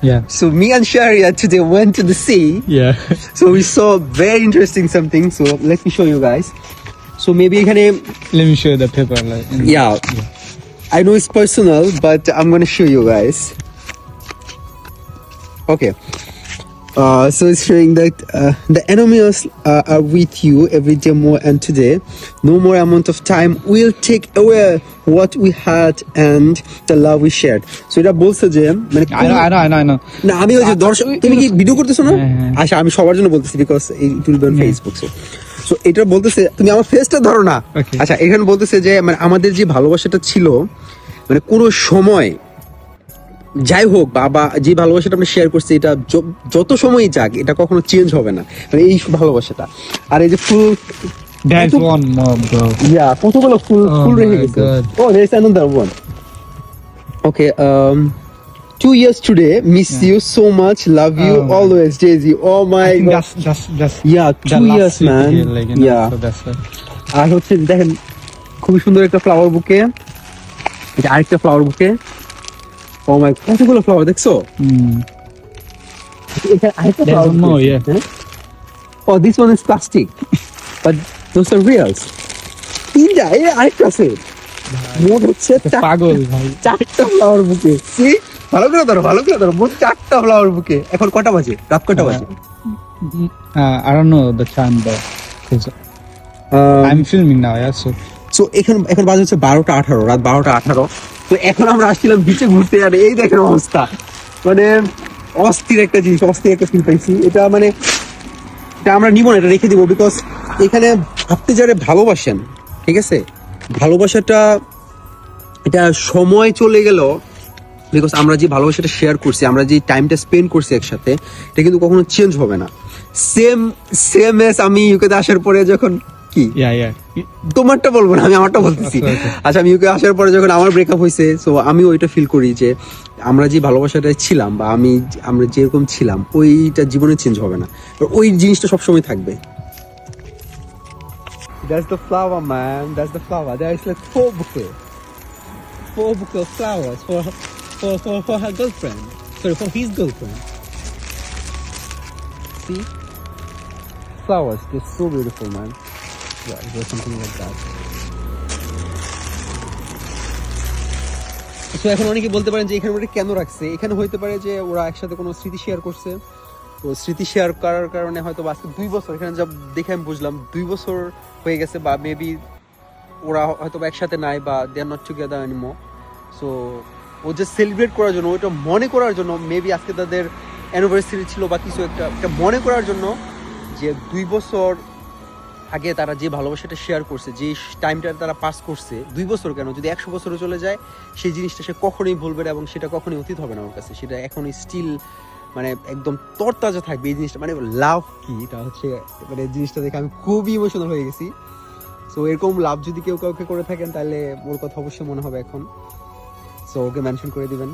Yeah. So me and Sharia today went to the sea. Yeah. So we saw very interesting something. So let me show you guys. So maybe এখানে Let me show you the paper. Like. yeah. I know it's personal, but I'm gonna show you guys. Okay. So it's showing that the enemies are with you every day more and today. No more amount of time will take away what we had and the love we shared. So এটা বলছে যে মানে I know. না আমি ওই যে দর্শক তুমি কি ভিডিও করতেছো না? হ্যাঁ। আচ্ছা আমি সবার জন্য বলতেছি because it will be on Facebook so এটা বলতেছে তুমি আমার ফেসটা ধরো না। Okay. আচ্ছা এখানে বলতেছে যে মানে আমাদের যে ভালোবাসাটা ছিল মানে কোনো সময় যাই হোক বা যে ভালোবাসাটা আমরা শেয়ার করছি এটা যত সময়ই যাক এটা কখনো চেঞ্জ হবে না মানে এই ভালোবাসাটা আর এই যে ফুল There's one more, bro. কতগুলো ফুল Oh ফুল রেখে my গেছে God. O there is another one okay 2 years today miss you so much love you Oh my always Daisy oh my I think god that's yeah the 2 last years week man here, like, you know, yeah so that's why. আর হচ্ছে দেখেন খুব সুন্দর একটা flower বুকে এটা আরেকটা flower বুকে ও মাই কতগুলো ফ্লাওয়ার দেখছো এখানে আরেকটা There's flower one more, bouquet, yeah. হ্যাঁ? Oh, this one is plastic, but those are reals. তিনটা এই আরেকটা আছে মোট হচ্ছে পাগল ভাই। চারটা ফ্লাওয়ার বুকে ভালো করে ধরো মোট চারটা ফ্লাওয়ার বুকে এখন কটা বাজে রাত কটা বাজে I don't know the time, but 'cause I'm filming now, yeah. So so এখন বাজে হচ্ছে 12:18 রাত 12:18 তো এখন আমরা আসছিলাম বিচে ঘুরতে আর এই দেখেন অবস্থা মানে অস্থির একটা জিনিস অস্থির একটা ফিল পাইছি এটা মানে এটা আমরা নিব না এটা রেখে দিব বিকজ এখানে আপনি যারা ভালোবাসেন ঠিক আছে ভালোবাসাটা এটা সময় চলে গেল বিকজ আমরা যে ভালোবাসাটা শেয়ার করছি আমরা যে টাইমটা স্পেন্ড করছি একসাথে এটা কিন্তু কখনো চেঞ্জ হবে না সেম এস আমি ইউকেতে আসার পরে যখন কি yeah. তোমারটা বলবো না আমি আমারটা বলতেছি আচ্ছা আমি ইউকে আসার পরে যখন আমার ব্রেকআপ হয়েছে সো আমি ওইটা ফিল করি যে আমরা যে ভালোবাসাটা ছিলাম বা আমরা যেরকম ছিলাম ওইটা জীবনে চেঞ্জ হবে না ওই জিনিসটা সবসময় থাকবে That's the flower, man. That's the flower. There is like 4 bouquet of flowers for her girlfriend. Sorry, for his girlfriend. See? Flowers, they're so beautiful, man. Yeah, there's something like that. So এখন অনেকে বলতে পারেন যে এখানে ওরা কেন রাখছে এখানে হইতে পারে যে ওরা একসাথে কোনো স্মৃতি শেয়ার করছে তো স্মৃতি শেয়ার করার কারণে হয়তো আজকে 2 বছর এখানে যা দেখে আমি বুঝলাম 2 বছর হয়ে গেছে বা মেবি ওরা হয়তো একসাথে নাই বা they are not together anymore so ও যে সেলিব্রেট করার জন্য ওইটা মনে করার জন্য মেবি আজকে তাদের অ্যানিভার্সারি ছিল বা কিছু একটা মনে করার জন্য যে 2 বছর আগে তারা যে ভালোবাসাটা শেয়ার করছে যে টাইমটা তারা পাস করছে 2 বছর কেন যদি 100 বছরও চলে যায় সেই জিনিসটা সে কখনোই ভুলবে না এবং সেটা কখনোই অতীত হবে না ওর কাছে সেটা এখনই স্টিল মানে একদম তরতাজা থাকবে এই জিনিসটা মানে লাভ কি এটা হচ্ছে মানে জিনিসটা দেখে আমি খুবই ইমোশনাল হয়ে গেছি সো এরকম লাভ যদি কেউ কাউকে করে থাকেন তাহলে ওর কথা অবশ্যই মনে হবে এখন সো ওকে মেনশন করে দিবেন